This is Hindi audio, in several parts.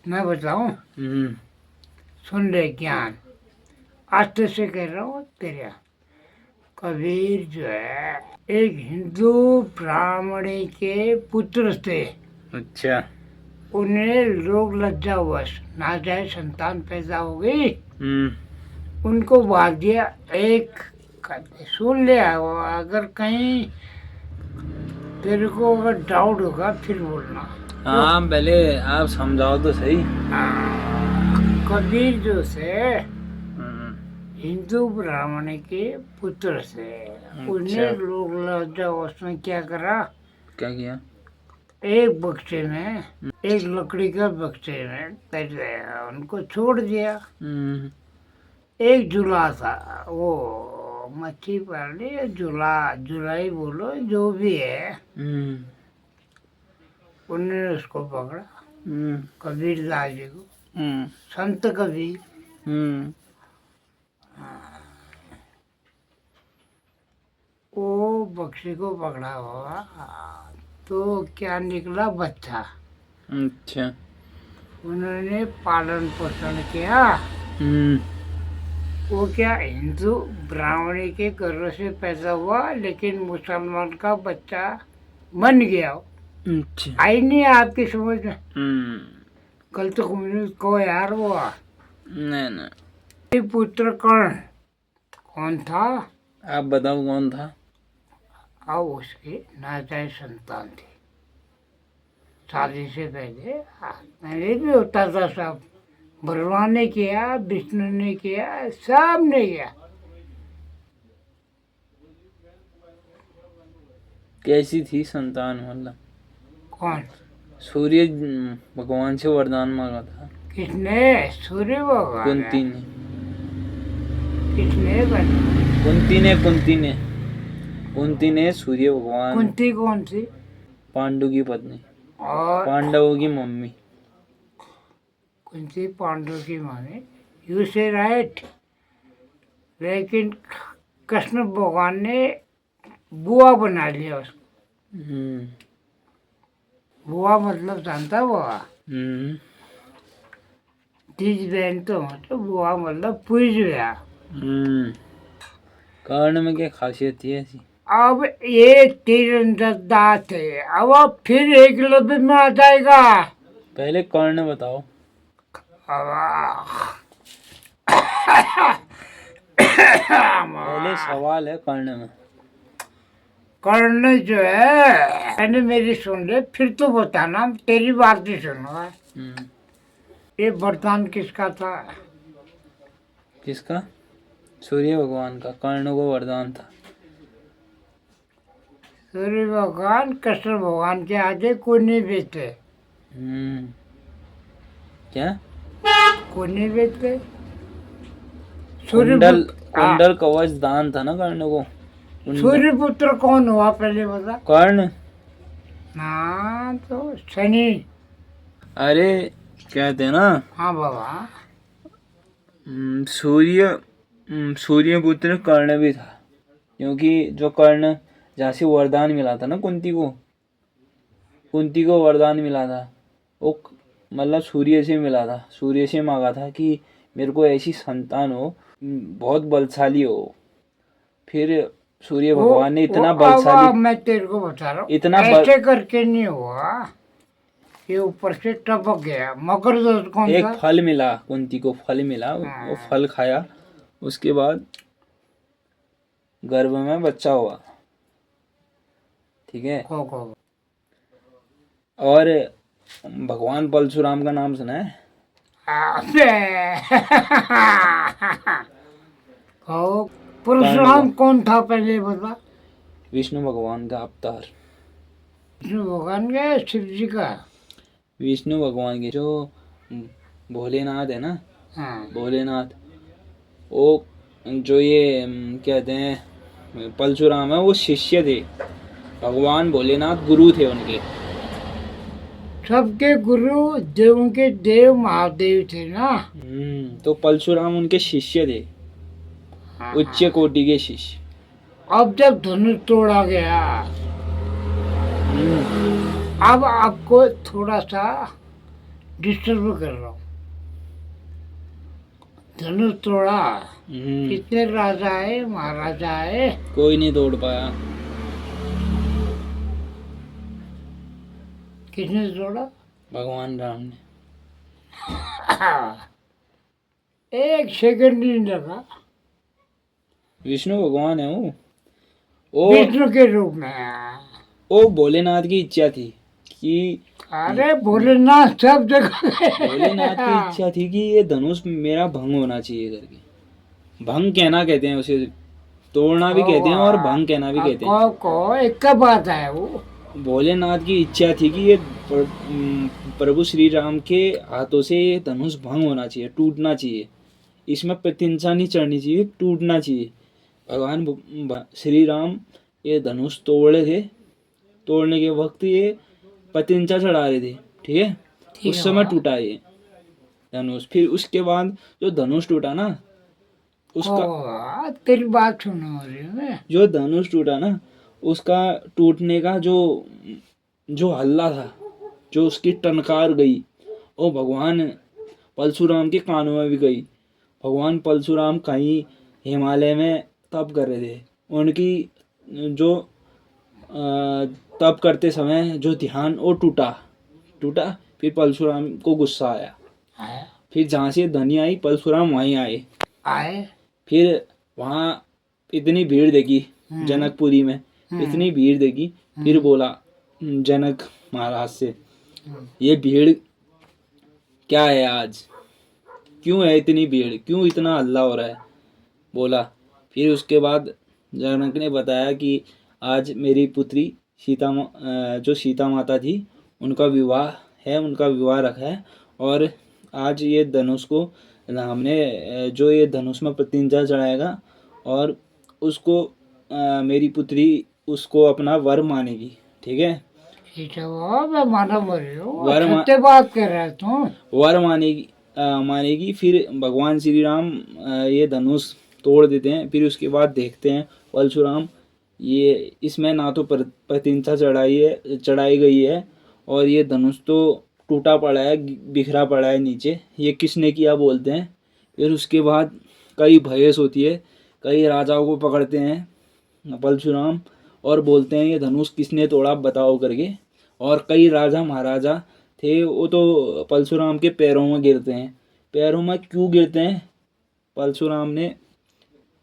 मैं बताऊं, सुन ले ज्ञान, आस्ते से कह रहा हूँ तेरे। कबीर जो है एक हिंदू ब्राह्मणी के पुत्र थे। अच्छा। उन्हें लोग लज्जावश नाजायज संतान पैदा हो गई, उनको भाग दिया। एक सुन ले, अगर कहीं तेरे को अगर डाउट होगा फिर बोलना। हाँ पहले आप समझाओ तो सही। कबीर जो से हिंदू ब्राह्मण के पुत्र से, उन्हें लोग लज्जावश में क्या करा, क्या किया? एक बक्से में, एक लकड़ी का बक्से में कर उनको छोड़ दिया। एक झूला था, वो मच्छी पालने झूला, झूलाई बोलो जो भी है, उन्होंने उसको पकड़ा, कबीर दास जी को, संत कबीर। वो बक्से को पकड़ा हुआ तो क्या निकला, बच्चा। अच्छा। उन्होंने पालन पोषण किया। वो क्या हिंदू ब्राह्मणी के गर्भ से पैदा हुआ, लेकिन मुसलमान का बच्चा बन गया। अच्छा। आई नहीं आपकी समझ में? कल तो को यार वो नहीं नहीं, एक पुत्र कर्ण कौन था? आप बताओ कौन था? अब उसके नाजायज संतान थे शादी से पहले। मैंने भी होता था सब, भगवान ने किया, विष्णु ने किया, सब ने किया। कैसी थी संतान? मतलब कौन? सूर्य भगवान से वरदान मांगा था। किसने? सूर्य भगवान। कुंती ने। किसने? कुंती ने सूर्य भगवान। कुंती कौन सी? पांडु की पत्नी, और पांडवों की मम्मी। कुंती पांडव की माने, यू से राइट। लेकिन कृष्ण भगवान ने बुआ बना लिया उसको। बुआ मतलब जानता? बुआ तीज बहन तो मतलब बुआ मतलब पूज गया। कर्ण में क्या खासियत थी ऐसी? अब ये तीरंदाज थे, अब फिर एक लफ्ज में आ जाएगा। पहले कर्ण बताओ। पहले सवाल है कर्ण में। कर्ण जो है, मैंने मेरी सुन ले, फिर तो बताना, तेरी बात ही सुनूंगा। ये वरदान किसका था? किसका? सूर्य भगवान का। कर्ण को वरदान था। सूर्य भगवान कृष्ण भगवान के आगे कोई नहीं बेचते। क्या? कोई नहीं बेचते। कुंडल कवच दान था ना कर्ण को। सूर्य पुत्र कौन हुआ पहले बता? कर्ण ना तो शनि। अरे कहते हैं ना। हाँ बाबा। सूर्य पुत्र कर्ण भी था, क्योंकि जो कर्ण, जहाँ से वरदान मिला था ना कुंती को वरदान मिला था, वो मतलब सूर्य से मिला था। सूर्य से मांगा था कि मेरे को ऐसी संतान हो, बहुत बलशाली हो। फिर सूर्य भगवान ने इतना बलशाली, मैं तेरे को बता रहा हूँ, इतना ऐसे करके नहीं हुआ, ये ऊपर से टपक गया। मकर जोत कौन एक था? फल मिला कुंती को, फल मिला, वो फल खाया, उसके बाद गर्भ में बच्चा हुआ। ठीक है। और भगवान परशुराम का नाम सुना है? परशुराम कौन था पहले बता? विष्णु भगवान का अवतार। विष्णु भगवान का, शिव जी का? विष्णु भगवान के, जो भोलेनाथ है ना, भोलेनाथ, वो जो ये कहते हैं परशुराम है, वो शिष्य थे। भगवान भोलेनाथ गुरु थे उनके। सबके गुरु देवों के देव महादेव थे ना। तो परशुराम उनके शिष्य थे, उच्च कोटि के शिष्य। अब जब धनुष तोड़ा गया, अब आपको थोड़ा सा डिस्टर्ब कर रहा हूँ। धनुष तोड़ा, कितने राजा है महाराजा है, कोई नहीं तोड़ पाया। किसने तोड़ा? भगवान राम ने। एक सेकंड नहीं लगा। विष्णु भगवान है वो विष्णु के रूप में। वो भोलेनाथ की इच्छा थी कि अरे भोलेनाथ सब जगह भोलेनाथ की इच्छा थी कि ये धनुष मेरा भंग होना चाहिए करके। भंग कहना कहते हैं उसे, तोड़ना भी कहते हैं और भंग कहना भी कहते हैं। को एक का बात है वो। भोलेनाथ की इच्छा थी कि ये प्रभु श्री राम के हाथों से ये धनुष भंग होना चाहिए, टूटना चाहिए, इसमें प्रतिंसा नहीं चढ़नी चाहिए, टूटना चाहिए। भगवान श्री राम ये धनुष तोड़े थे, तोड़ने के वक्त ये प्रतिंसा चढ़ा रहे थे, ठीक है, उस समय टूटा ये धनुष। फिर उसके बाद जो धनुष टूटा ना, उसका तेरी बात सुनो रे, जो धनुष टूटा ना, उसका टूटने का जो हल्ला था, जो उसकी टनकार गई, वो भगवान परशुराम के कानों में भी गई। भगवान परशुराम कहीं हिमालय में तप कर रहे थे, उनकी जो तप करते समय जो ध्यान वो टूटा। फिर परशुराम को गुस्सा आया। फिर जहाँ से ध्वनि आई परशुराम वहीं आए। फिर वहाँ इतनी भीड़ देखी जनकपुरी में, इतनी भीड़ देखी। फिर बोला जनक महाराज से, ये भीड़ क्या है आज, क्यों है इतनी भीड़, क्यों इतना हल्ला हो रहा है, बोला। फिर उसके बाद जनक ने बताया कि आज मेरी पुत्री जो सीता माता थी, उनका विवाह है, उनका विवाह रखा है, और आज ये धनुष को हमने जो ये धनुष में प्रतिंजा चढ़ाएगा और उसको मेरी पुत्री उसको अपना वर मानेगी, ठीक है। बात कर रहा है तू। वर मानेगी। फिर भगवान श्री राम ये धनुष तोड़ देते हैं। फिर उसके बाद देखते हैं परशुराम, ये इसमें ना तो प्रतिंसा चढ़ाई गई है, और ये धनुष तो टूटा पड़ा है, बिखरा पड़ा है नीचे, ये किसने किया बोलते हैं। फिर उसके बाद कई बहस होती है, कई राजाओं को पकड़ते हैं परशुराम और बोलते हैं ये धनुष किसने तोड़ा बताओ करके। और कई राजा महाराजा थे, वो तो परशुराम के पैरों में गिरते हैं। पैरों में क्यों गिरते हैं? परशुराम ने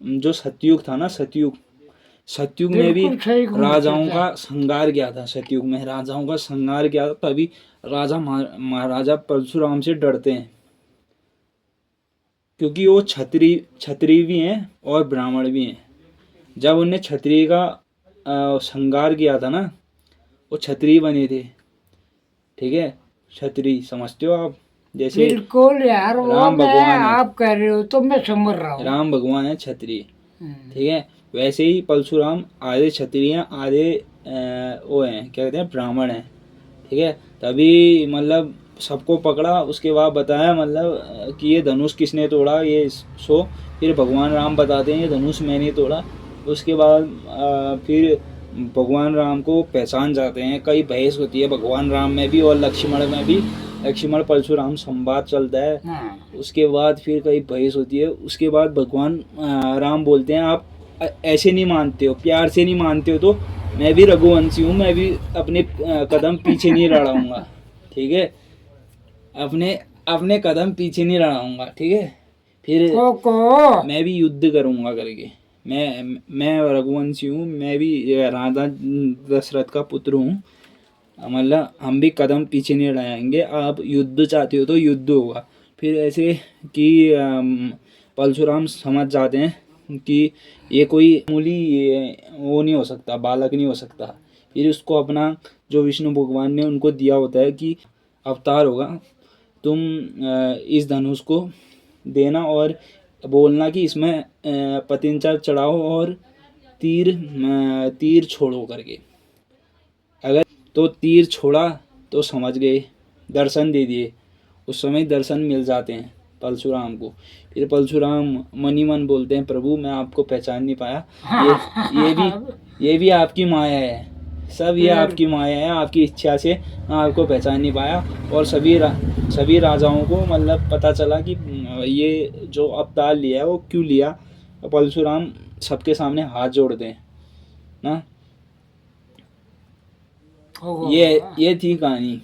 जो सतयुग था ना, सतयुग में भी राजाओं का संहार किया था। सतयुग में राजाओं का संहार किया था, तभी राजा महाराजा परशुराम से डरते हैं, क्योंकि वो क्षत्रिय भी हैं और ब्राह्मण भी हैं। जब उनने क्षत्रिय का संहार किया था ना, वो क्षत्रिय बने थे, ठीक है। क्षत्रिय समझते हो आप? जैसे बिल्कुल यार, राम भगवान आप कह रहे हो तो मैं समझ रहा हूँ। राम भगवान है क्षत्रिय, ठीक है। वैसे ही परशुराम आधे क्षत्रिय आधे वो हैं, क्या कहते हैं, ब्राह्मण हैं, ठीक है। तभी मतलब सबको पकड़ा, उसके बाद बताया मतलब कि ये धनुष किसने तोड़ा, ये सो। फिर भगवान राम बताते हैं ये धनुष मैंने तोड़ा। उसके बाद फिर भगवान राम को पहचान जाते हैं। कई बहस होती है भगवान राम में भी और लक्ष्मण में भी, लक्ष्मण परशुराम संवाद चलता है। उसके बाद फिर कई बहस होती है। उसके बाद भगवान राम बोलते हैं आप ऐसे नहीं मानते हो, प्यार से नहीं मानते हो, तो मैं भी रघुवंशी हूँ, मैं भी अपने कदम पीछे नहीं लड़ाऊंगा, ठीक है। अपने कदम पीछे नहीं लड़ाऊंगा, ठीक है। फिर मैं भी युद्ध करूंगा करके, मैं रघुवंशी हूँ, मैं भी राजा दशरथ का पुत्र हूँ, मतलब हम भी कदम पीछे नहीं लड़ाएंगे, आप युद्ध चाहते हो तो युद्ध होगा। फिर ऐसे कि परशुराम समझ जाते हैं कि ये कोई मूली वो नहीं हो सकता, बालक नहीं हो सकता। फिर उसको अपना जो विष्णु भगवान ने उनको दिया होता है कि अवतार होगा, तुम इस धनुष को देना और बोलना कि इसमें प्रतिंसा चढ़ाओ और तीर छोड़ो करके। अगर तो तीर छोड़ा तो समझ गए, दर्शन दे दिए। उस समय दर्शन मिल जाते हैं परशुराम को। फिर परशुराम मन ही मन बोलते हैं, प्रभु मैं आपको पहचान नहीं पाया, ये भी आपकी माया है। सब ये आपकी माया है, आपकी इच्छा से आपको पहचान नहीं पाया। और सभी राजाओं को मतलब पता चला कि ये जो अवतार लिया है वो क्यों लिया। परशुराम सबके सामने हाथ जोड़ते हैं ना। ओहो। ये थी कहानी।